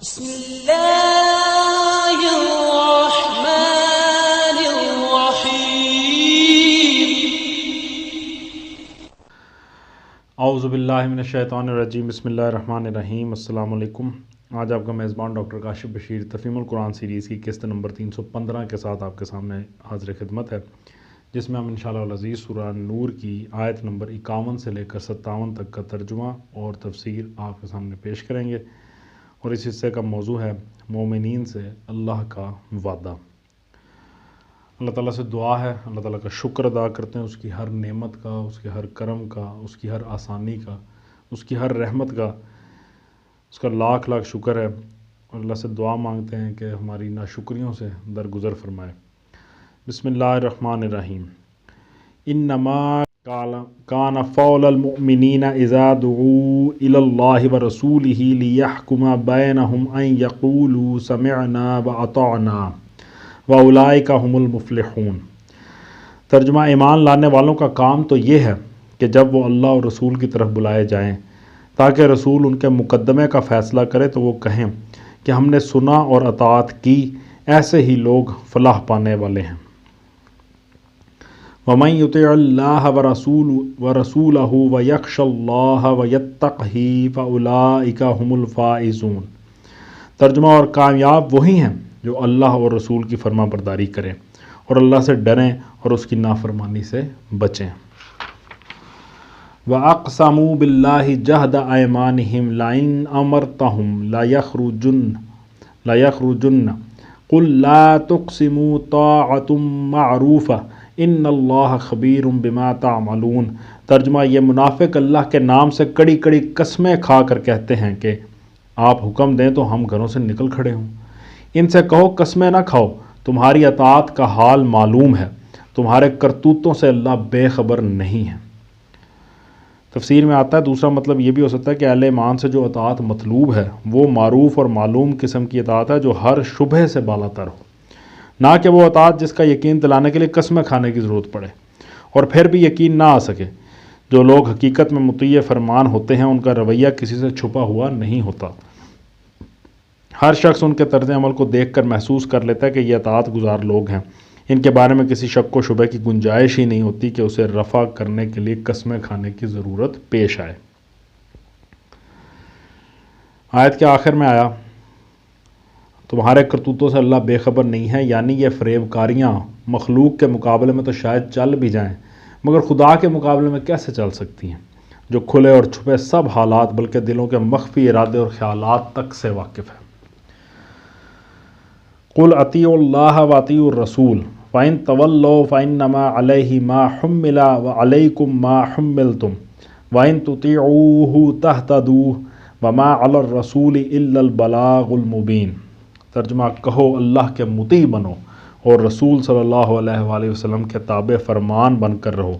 بسم اللہ الرحمن الرحیم۔ اعوذ باللہ من الشیطان الرجیم، بسم اللہ الرحمن الرحیم۔ السلام علیکم۔ آج آپ کا میزبان ڈاکٹر کاشف بشیر تفہیم القرآن سیریز کی قسط نمبر 315 کے ساتھ آپ کے سامنے حاضر خدمت ہے، جس میں ہم انشاءاللہ العزیز سورہ نور کی آیت نمبر 51 سے لے کر 57 تک کا ترجمہ اور تفسیر آپ کے سامنے پیش کریں گے، اور اس حصے کا موضوع ہے مومنین سے اللہ کا وعدہ۔ اللہ تعالیٰ سے دعا ہے، اللہ تعالیٰ کا شکر ادا کرتے ہیں، اس کی ہر نعمت کا، اس کے ہر کرم کا، اس کی ہر آسانی کا، اس کی ہر رحمت کا، اس کا لاکھ لاکھ شکر ہے، اور اللہ سے دعا مانگتے ہیں کہ ہماری ناشکریوں سے درگزر فرمائے۔ بسم اللہ الرحمن الرحیم۔ انما کان فول المؤمنین اذا دعوا الی اللہ ورسولہ لیحکم بینہم ان یقولوا سمعنا واطعنا واولئک هم المفلحون۔ ترجمہ: ایمان لانے والوں کا کام تو یہ ہے کہ جب وہ اللہ اور رسول کی طرف بلائے جائیں تاکہ رسول ان کے مقدمے کا فیصلہ کرے تو وہ کہیں کہ ہم نے سنا اور اطاعت کی، ایسے ہی لوگ فلاح پانے والے ہیں۔ وَمَن يُطِعِ اللَّهَ وَرَسُولَهُ وَيَخْشَ اللَّهَ وَيَتَّقْهِ فَأُولَئِكَ هُمُ الْفَائِزُونَ۔ ترجمہ: اور کامیاب وہی ہیں جو اللہ اور رسول کی فرما برداری کریں اور اللہ سے ڈریں اور اس کی نافرمانی سے بچیں۔ وَأَقْسَمُوا بِاللَّهِ جَهْدَ أَيْمَانِهِمْ لَئِنْ أَمَرْتَهُمْ لَيَخْرُجُنَّ قُلْ لَا تُقْسِمُوا طَاعَةٌ مَّعْرُوفَةٌ ان اللہ خبیر بما تعملون۔ ترجمہ: یہ منافق اللہ کے نام سے کڑی کڑی قسمیں کھا کر کہتے ہیں کہ آپ حکم دیں تو ہم گھروں سے نکل کھڑے ہوں۔ ان سے کہو قسمیں نہ کھاؤ، تمہاری اطاعت کا حال معلوم ہے، تمہارے کرتوتوں سے اللہ بے خبر نہیں ہے۔ تفسیر میں آتا ہے دوسرا مطلب یہ بھی ہو سکتا ہے کہ اہل ایمان سے جو اطاعت مطلوب ہے وہ معروف اور معلوم قسم کی اطاعت ہے جو ہر شبہ سے بالا تر ہو، نہ کہ وہ اطاعت جس کا یقین دلانے کے لیے قسمیں کھانے کی ضرورت پڑے اور پھر بھی یقین نہ آ سکے۔ جو لوگ حقیقت میں مطیع فرمان ہوتے ہیں ان کا رویہ کسی سے چھپا ہوا نہیں ہوتا۔ ہر شخص ان کے طرز عمل کو دیکھ کر محسوس کر لیتا ہے کہ یہ اطاعت گزار لوگ ہیں، ان کے بارے میں کسی شک و شبہ کی گنجائش ہی نہیں ہوتی کہ اسے رفع کرنے کے لیے قسمیں کھانے کی ضرورت پیش آئے۔ آیت کے آخر میں آیا تمہارے کرتوتوں سے اللہ بے خبر نہیں ہے، یعنی یہ فریب کاریاں مخلوق کے مقابلے میں تو شاید چل بھی جائیں مگر خدا کے مقابلے میں کیسے چل سکتی ہیں، جو کھلے اور چھپے سب حالات بلکہ دلوں کے مخفی ارادے اور خیالات تک سے واقف ہے۔ قُلْ اطیعوا اللَّهَ وَاطیعوا الرَّسُولَ فَإِن تَوَلَّوْا فَإِنَّمَا عَلَيْهِ مَا حُمِّلَ وَعَلَيْكُمْ مَا حُمِّلْتُمْ وَإِن تُطِيعُوهُ تَهْتَدُوا وَمَا عَلَى الرَّسُولِ إِلَّا الْبَلَاغُ الْمُبِينُ۔ ترجمہ: کہو اللہ کے مطیع بنو اور رسول صلی اللہ علیہ وآلہ وسلم کے تابع فرمان بن کر رہو،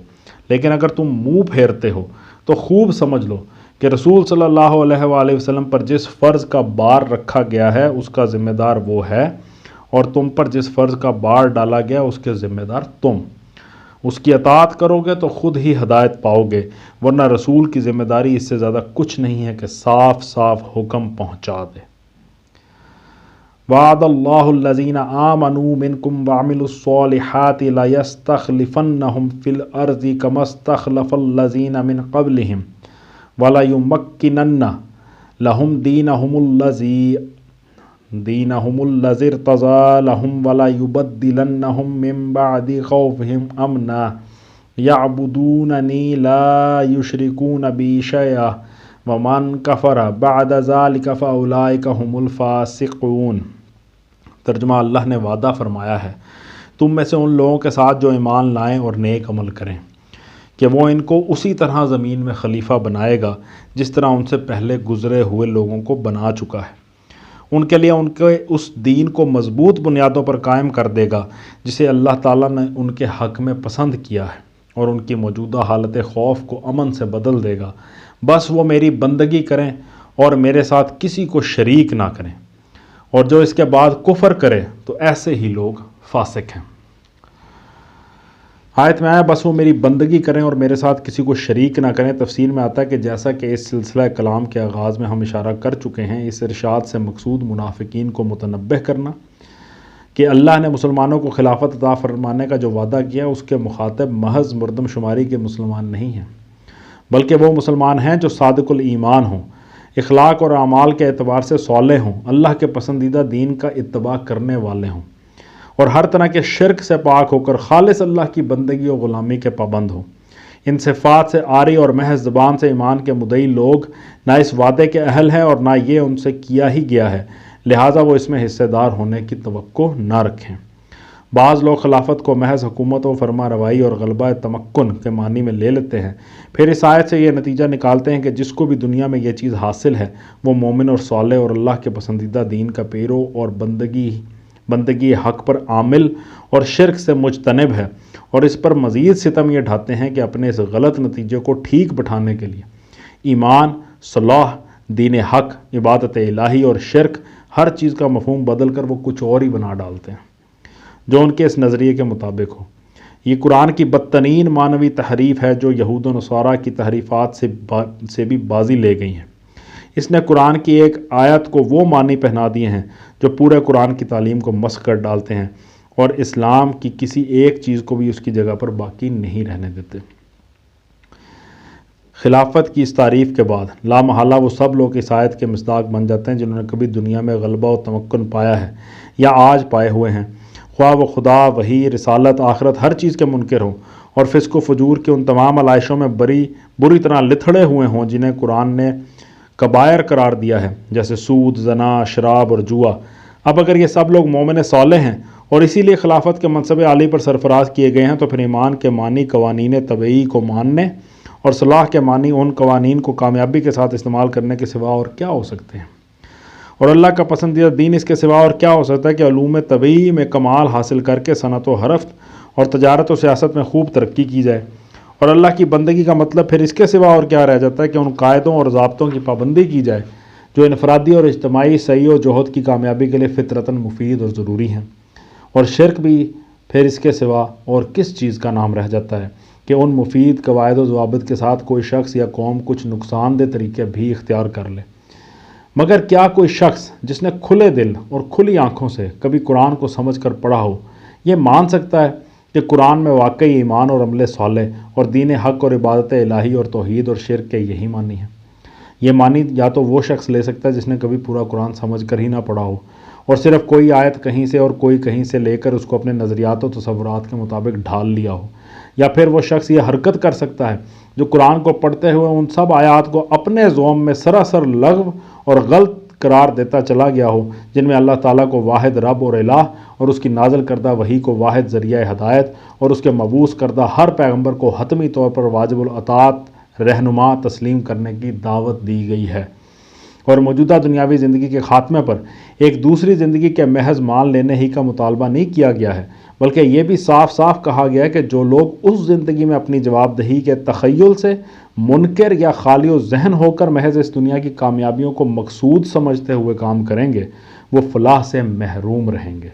لیکن اگر تم منہ پھیرتے ہو تو خوب سمجھ لو کہ رسول صلی اللہ علیہ وآلہ وسلم پر جس فرض کا بار رکھا گیا ہے اس کا ذمہ دار وہ ہے، اور تم پر جس فرض کا بار ڈالا گیا اس کے ذمہ دار تم۔ اس کی اطاعت کرو گے تو خود ہی ہدایت پاؤ گے، ورنہ رسول کی ذمہ داری اس سے زیادہ کچھ نہیں ہے کہ صاف صاف حکم پہنچا دے۔ وعد اللہ الذین آمنوا منکم وعملوا الصالحات لیستخلفنہم فی الارض کما استخلف الذین من قبلہم ولیمکنن لہم دینہم الذی ارتضی لہم ولیبدلنہم من بعد خوفہم امنا یعبدوننی لا یشرکون بی شیئا وَمَن كَفَرَ بَعْدَ ذَلِكَ فَأُولَئِكَ هُمُ الْفَاسِقُونَ۔ ترجمہ: اللہ نے وعدہ فرمایا ہے تم میں سے ان لوگوں کے ساتھ جو ایمان لائیں اور نیک عمل کریں کہ وہ ان کو اسی طرح زمین میں خلیفہ بنائے گا جس طرح ان سے پہلے گزرے ہوئے لوگوں کو بنا چکا ہے۔ ان کے لیے ان کے اس دین کو مضبوط بنیادوں پر قائم کر دے گا جسے اللہ تعالیٰ نے ان کے حق میں پسند کیا ہے، اور ان کی موجودہ حالت خوف کو امن سے بدل دے گا۔ بس وہ میری بندگی کریں اور میرے ساتھ کسی کو شریک نہ کریں، اور جو اس کے بعد کفر کرے تو ایسے ہی لوگ فاسق ہیں۔ آیت میں آیا بس وہ میری بندگی کریں اور میرے ساتھ کسی کو شریک نہ کریں۔ تفسیر میں آتا ہے کہ جیسا کہ اس سلسلہ کلام کے آغاز میں ہم اشارہ کر چکے ہیں، اس ارشاد سے مقصود منافقین کو متنبہ کرنا کہ اللہ نے مسلمانوں کو خلافت عطا فرمانے کا جو وعدہ کیا اس کے مخاطب محض مردم شماری کے مسلمان نہیں ہیں، بلکہ وہ مسلمان ہیں جو صادق الایمان ہوں، اخلاق اور اعمال کے اعتبار سے صالح ہوں، اللہ کے پسندیدہ دین کا اتباع کرنے والے ہوں، اور ہر طرح کے شرک سے پاک ہو کر خالص اللہ کی بندگی و غلامی کے پابند ہوں۔ ان صفات سے عاری اور محض زبان سے ایمان کے مدعی لوگ نہ اس وعدے کے اہل ہیں اور نہ یہ ان سے کیا ہی گیا ہے، لہٰذا وہ اس میں حصے دار ہونے کی توقع نہ رکھیں۔ بعض لوگ خلافت کو محض حکومت و فرما روائی اور غلبہ تمکن کے معنی میں لے لیتے ہیں، پھر اس آیت سے یہ نتیجہ نکالتے ہیں کہ جس کو بھی دنیا میں یہ چیز حاصل ہے وہ مومن اور صالح اور اللہ کے پسندیدہ دین کا پیرو اور بندگی حق پر عامل اور شرک سے مجتنب ہے، اور اس پر مزید ستم یہ ڈھاتے ہیں کہ اپنے اس غلط نتیجے کو ٹھیک بٹھانے کے لیے ایمان، صلاح، دین حق، عبادت الہی اور شرک، ہر چیز کا مفہوم بدل کر وہ کچھ اور ہی بنا ڈالتے ہیں جو ان کے اس نظریے کے مطابق ہو۔ یہ قرآن کی بدترین معنوی تحریف ہے جو یہود و نصارہ کی تحریفات سے بھی بازی لے گئی ہیں۔ اس نے قرآن کی ایک آیت کو وہ معنی پہنا دیے ہیں جو پورے قرآن کی تعلیم کو مسخ کر ڈالتے ہیں اور اسلام کی کسی ایک چیز کو بھی اس کی جگہ پر باقی نہیں رہنے دیتے۔ خلافت کی اس تعریف کے بعد لا محالہ وہ سب لوگ اس آیت کے مصداق بن جاتے ہیں جنہوں نے کبھی دنیا میں غلبہ و تمکن پایا ہے یا آج پائے ہوئے ہیں، خواہ وہ خدا، وحی، رسالت، آخرت، ہر چیز کے منکر ہوں اور فسق و فجور کے ان تمام علائشوں میں بری طرح لتھڑے ہوئے ہوں جنہیں قرآن نے کبائر قرار دیا ہے، جیسے سود، زنا، شراب اور جوا۔ اب اگر یہ سب لوگ مومن صالح ہیں اور اسی لیے خلافت کے منصب عالی پر سرفراز کیے گئے ہیں، تو پھر ایمان کے معنی قوانین طبعی کو ماننے اور صلاح کے معنی ان قوانین کو کامیابی کے ساتھ استعمال کرنے کے سوا اور کیا ہو سکتے ہیں؟ اور اللہ کا پسندیدہ دین اس کے سوا اور کیا ہو سکتا ہے کہ علوم طبعی میں کمال حاصل کر کے صنعت و حرفت اور تجارت و سیاست میں خوب ترقی کی جائے؟ اور اللہ کی بندگی کا مطلب پھر اس کے سوا اور کیا رہ جاتا ہے کہ ان قاعدوں اور ضابطوں کی پابندی کی جائے جو انفرادی اور اجتماعی سعی و جہد کی کامیابی کے لیے فطرتاً مفید اور ضروری ہیں؟ اور شرک بھی پھر اس کے سوا اور کس چیز کا نام رہ جاتا ہے کہ ان مفید قواعد و ضوابط کے ساتھ کوئی شخص یا قوم کچھ نقصان دہ طریقے بھی اختیار کر لے؟ مگر کیا کوئی شخص جس نے کھلے دل اور کھلی آنکھوں سے کبھی قرآن کو سمجھ کر پڑھا ہو یہ مان سکتا ہے کہ قرآن میں واقعی ایمان اور عمل صالح اور دین حق اور عبادت الہی اور توحید اور شرک کے یہی معنی ہیں؟ یہ معنی یا تو وہ شخص لے سکتا ہے جس نے کبھی پورا قرآن سمجھ کر ہی نہ پڑھا ہو اور صرف کوئی آیت کہیں سے اور کوئی کہیں سے لے کر اس کو اپنے نظریات و تصورات کے مطابق ڈھال لیا ہو، یا پھر وہ شخص یہ حرکت کر سکتا ہے جو قرآن کو پڑھتے ہوئے ان سب آیات کو اپنے ذوم میں سراسر لغو اور غلط قرار دیتا چلا گیا ہو جن میں اللہ تعالیٰ کو واحد رب اور الہ اور اس کی نازل کردہ وحی کو واحد ذریعہ ہدایت اور اس کے مبعوث کردہ ہر پیغمبر کو حتمی طور پر واجب الاطاعت رہنما تسلیم کرنے کی دعوت دی گئی ہے، اور موجودہ دنیاوی زندگی کے خاتمے پر ایک دوسری زندگی کے محض مان لینے ہی کا مطالبہ نہیں کیا گیا ہے، بلکہ یہ بھی صاف صاف کہا گیا ہے کہ جو لوگ اس زندگی میں اپنی جواب دہی کے تخیل سے منکر یا خالی و ذہن ہو کر محض اس دنیا کی کامیابیوں کو مقصود سمجھتے ہوئے کام کریں گے وہ فلاح سے محروم رہیں گے۔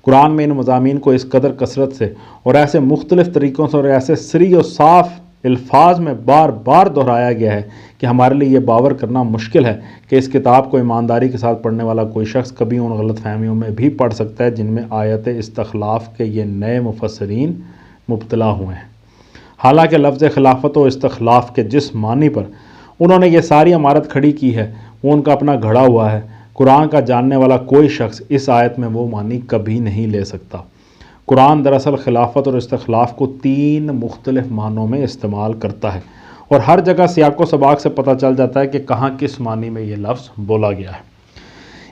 قرآن میں ان مضامین کو اس قدر کثرت سے اور ایسے مختلف طریقوں سے اور ایسے سری و صاف الفاظ میں بار بار دہرایا گیا ہے کہ ہمارے لیے یہ باور کرنا مشکل ہے کہ اس کتاب کو ایمانداری کے ساتھ پڑھنے والا کوئی شخص کبھی ان غلط فہمیوں میں بھی پڑھ سکتا ہے جن میں آیت استخلاف کے یہ نئے مفسرین مبتلا ہوئے ہیں۔ حالانکہ لفظ خلافت و استخلاف کے جس معنی پر انہوں نے یہ ساری عمارت کھڑی کی ہے وہ ان کا اپنا گھڑا ہوا ہے، قرآن کا جاننے والا کوئی شخص اس آیت میں وہ معنی کبھی نہیں لے سکتا۔ قرآن دراصل خلافت اور استخلاف کو 3 مختلف معنوں میں استعمال کرتا ہے، اور ہر جگہ سیاق و سباق سے پتہ چل جاتا ہے کہ کہاں کس معنی میں یہ لفظ بولا گیا ہے۔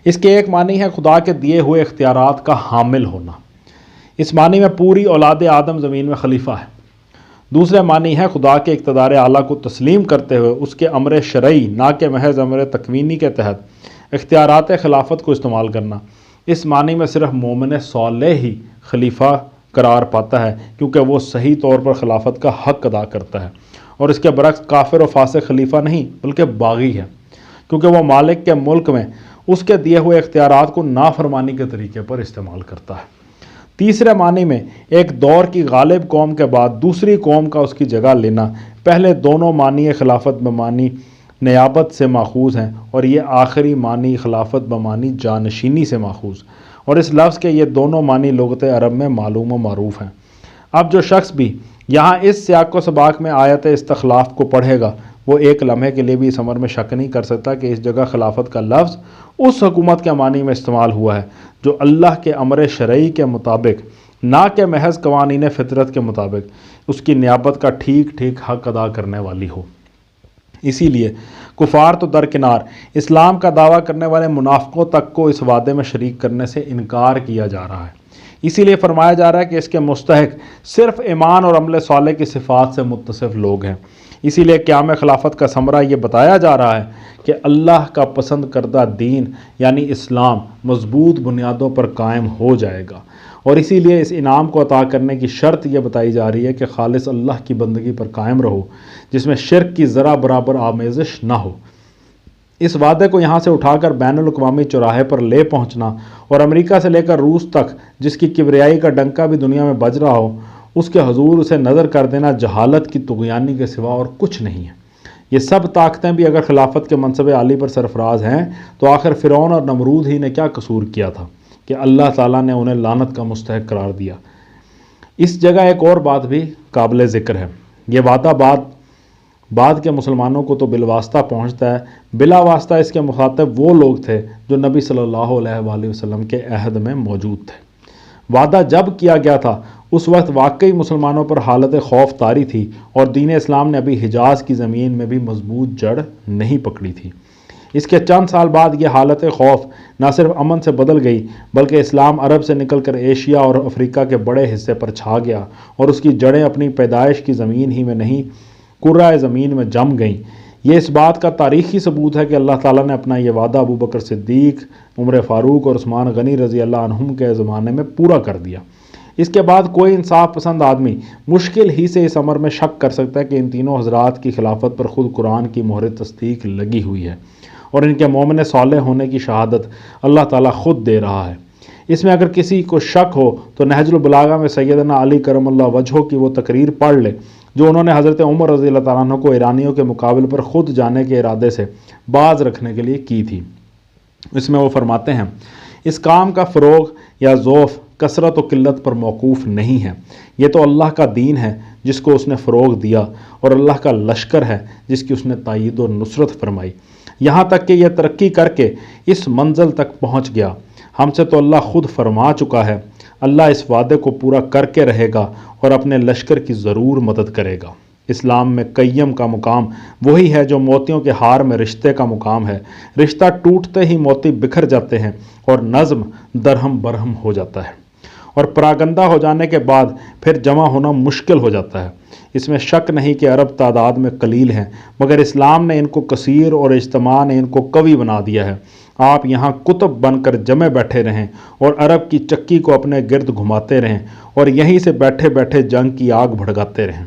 اس کے ایک معنی ہے خدا کے دیے ہوئے اختیارات کا حامل ہونا، اس معنی میں پوری اولاد آدم زمین میں خلیفہ ہے۔ دوسرے معنی ہے خدا کے اقتدار اعلیٰ کو تسلیم کرتے ہوئے اس کے امر شرعی نہ کہ محض امر تکوینی کے تحت اختیارات خلافت کو استعمال کرنا۔ اس معنی میں صرف مومن صالح ہی خلیفہ قرار پاتا ہے کیونکہ وہ صحیح طور پر خلافت کا حق ادا کرتا ہے، اور اس کے برعکس کافر و فاسق خلیفہ نہیں بلکہ باغی ہے کیونکہ وہ مالک کے ملک میں اس کے دیے ہوئے اختیارات کو نافرمانی کے طریقے پر استعمال کرتا ہے۔ تیسرے معنی میں ایک دور کی غالب قوم کے بعد دوسری قوم کا اس کی جگہ لینا، پہلے دونوں معنی خلافت بمعنی نیابت سے ماخوذ ہیں اور یہ آخری معنی خلافت بمعنی جانشینی سے ماخوذ، اور اس لفظ کے یہ دونوں معنی لغت عرب میں معلوم و معروف ہیں۔ اب جو شخص بھی یہاں اس سیاق و سباق میں آیت استخلاف کو پڑھے گا وہ ایک لمحے کے لیے بھی اس امر میں شک نہیں کر سکتا کہ اس جگہ خلافت کا لفظ اس حکومت کے معنی میں استعمال ہوا ہے جو اللہ کے امر شرعی کے مطابق، نہ کہ محض قوانین فطرت کے مطابق، اس کی نیابت کا ٹھیک ٹھیک حق ادا کرنے والی ہو۔ اسی لیے کفار تو درکنار، اسلام کا دعویٰ کرنے والے منافقوں تک کو اس وعدے میں شریک کرنے سے انکار کیا جا رہا ہے۔ اسی لیے فرمایا جا رہا ہے کہ اس کے مستحق صرف ایمان اور عمل صالح کی صفات سے متصف لوگ ہیں۔ اسی لیے قیام خلافت کا ثمرہ یہ بتایا جا رہا ہے کہ اللہ کا پسند کردہ دین یعنی اسلام مضبوط بنیادوں پر قائم ہو جائے گا، اور اسی لیے اس انعام کو عطا کرنے کی شرط یہ بتائی جا رہی ہے کہ خالص اللہ کی بندگی پر قائم رہو جس میں شرک کی ذرا برابر آمیزش نہ ہو۔ اس وعدے کو یہاں سے اٹھا کر بین الاقوامی چوراہے پر لے پہنچنا اور امریکہ سے لے کر روس تک جس کی کبریائی کا ڈنکا بھی دنیا میں بج رہا ہو، اس کے حضور اسے نظر کر دینا جہالت کی طغیانی کے سوا اور کچھ نہیں ہے۔ یہ سب طاقتیں بھی اگر خلافت کے منصب عالی پر سرفراز ہیں تو آخر فرعون اور نمرود ہی نے کیا قصور کیا تھا کہ اللہ تعالیٰ نے انہیں لعنت کا مستحق قرار دیا۔ اس جگہ ایک اور بات بھی قابل ذکر ہے۔ یہ وعدہ بعد کے مسلمانوں کو تو بالواسطہ پہنچتا ہے، بلا واسطہ اس کے مخاطب وہ لوگ تھے جو نبی صلی اللہ علیہ وآلہ وسلم کے عہد میں موجود تھے۔ وعدہ جب کیا گیا تھا اس وقت واقعی مسلمانوں پر حالت خوف طاری تھی اور دین اسلام نے ابھی حجاز کی زمین میں بھی مضبوط جڑ نہیں پکڑی تھی۔ اس کے چند سال بعد یہ حالت خوف نہ صرف امن سے بدل گئی بلکہ اسلام عرب سے نکل کر ایشیا اور افریقہ کے بڑے حصے پر چھا گیا اور اس کی جڑیں اپنی پیدائش کی زمین ہی میں نہیں کرۂ زمین میں جم گئیں۔ یہ اس بات کا تاریخی ثبوت ہے کہ اللہ تعالیٰ نے اپنا یہ وعدہ ابو بکر صدیق، عمر فاروق اور عثمان غنی رضی اللہ عنہم کے زمانے میں پورا کر دیا۔ اس کے بعد کوئی انصاف پسند آدمی مشکل ہی سے اس امر میں شک کر سکتا ہے کہ ان تینوں حضرات کی خلافت پر خود قرآن کی مہر تصدیق لگی ہوئی ہے اور ان کے مومن صالح ہونے کی شہادت اللہ تعالیٰ خود دے رہا ہے۔ اس میں اگر کسی کو شک ہو تو نہج البلاغہ میں سیدنا علی کرم اللہ وجہہ کی وہ تقریر پڑھ لے جو انہوں نے حضرت عمر رضی اللہ تعالیٰ عنہ کو ایرانیوں کے مقابل پر خود جانے کے ارادے سے باز رکھنے کے لیے کی تھی۔ اس میں وہ فرماتے ہیں، اس کام کا فروغ یا ذوف کثرت و قلت پر موقوف نہیں ہے، یہ تو اللہ کا دین ہے جس کو اس نے فروغ دیا اور اللہ کا لشکر ہے جس کی اس نے تائید و نصرت فرمائی، یہاں تک کہ یہ ترقی کر کے اس منزل تک پہنچ گیا۔ ہم سے تو اللہ خود فرما چکا ہے، اللہ اس وعدے کو پورا کر کے رہے گا اور اپنے لشکر کی ضرور مدد کرے گا۔ اسلام میں قیم کا مقام وہی ہے جو موتیوں کے ہار میں رشتے کا مقام ہے۔ رشتہ ٹوٹتے ہی موتی بکھر جاتے ہیں اور نظم درہم برہم ہو جاتا ہے، اور پراگندہ ہو جانے کے بعد پھر جمع ہونا مشکل ہو جاتا ہے۔ اس میں شک نہیں کہ عرب تعداد میں قلیل ہیں مگر اسلام نے ان کو کثیر اور اجتماع نے ان کو قوی بنا دیا ہے۔ آپ یہاں کتب بن کر جمے بیٹھے رہیں اور عرب کی چکی کو اپنے گرد گھماتے رہیں اور یہیں سے بیٹھے بیٹھے جنگ کی آگ بھڑکاتے رہیں،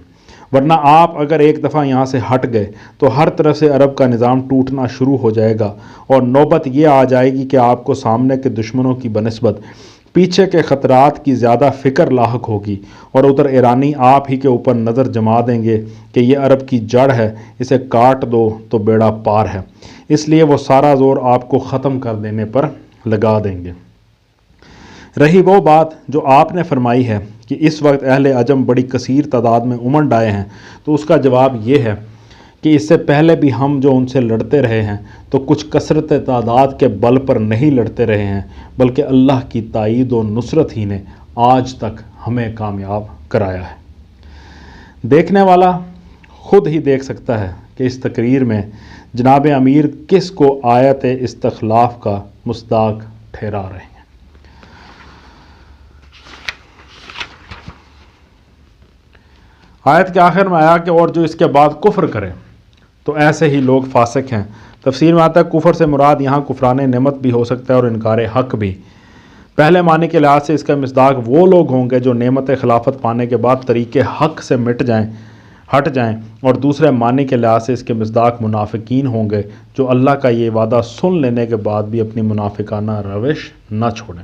ورنہ آپ اگر ایک دفعہ یہاں سے ہٹ گئے تو ہر طرف سے عرب کا نظام ٹوٹنا شروع ہو جائے گا اور نوبت یہ آ جائے گی کہ آپ کو سامنے کے دشمنوں کی بنسبت پیچھے کے خطرات کی زیادہ فکر لاحق ہوگی اور ادھر ایرانی آپ ہی کے اوپر نظر جما دیں گے کہ یہ عرب کی جڑ ہے، اسے کاٹ دو تو بیڑا پار ہے، اس لیے وہ سارا زور آپ کو ختم کر دینے پر لگا دیں گے۔ رہی وہ بات جو آپ نے فرمائی ہے کہ اس وقت اہل عجم بڑی کثیر تعداد میں امنڈ آئے ہیں، تو اس کا جواب یہ ہے کہ اس سے پہلے بھی ہم جو ان سے لڑتے رہے ہیں تو کچھ کثرت تعداد کے بل پر نہیں لڑتے رہے ہیں بلکہ اللہ کی تائید و نصرت ہی نے آج تک ہمیں کامیاب کرایا ہے۔ دیکھنے والا خود ہی دیکھ سکتا ہے کہ اس تقریر میں جناب امیر کس کو آیت استخلاف کا مصداق ٹھہرا رہے ہیں۔ آیت کے آخر میں آیا کہ اور جو اس کے بعد کفر کرے تو ایسے ہی لوگ فاسق ہیں۔ تفسیر میں آتا ہے کفر سے مراد یہاں کفران نعمت بھی ہو سکتا ہے اور انکار حق بھی۔ پہلے معنی کے لحاظ سے اس کا مصداق وہ لوگ ہوں گے جو نعمت خلافت پانے کے بعد طریق حق سے ہٹ جائیں، اور دوسرے معنی کے لحاظ سے اس کے مصداق منافقین ہوں گے جو اللہ کا یہ وعدہ سن لینے کے بعد بھی اپنی منافقانہ روش نہ چھوڑیں۔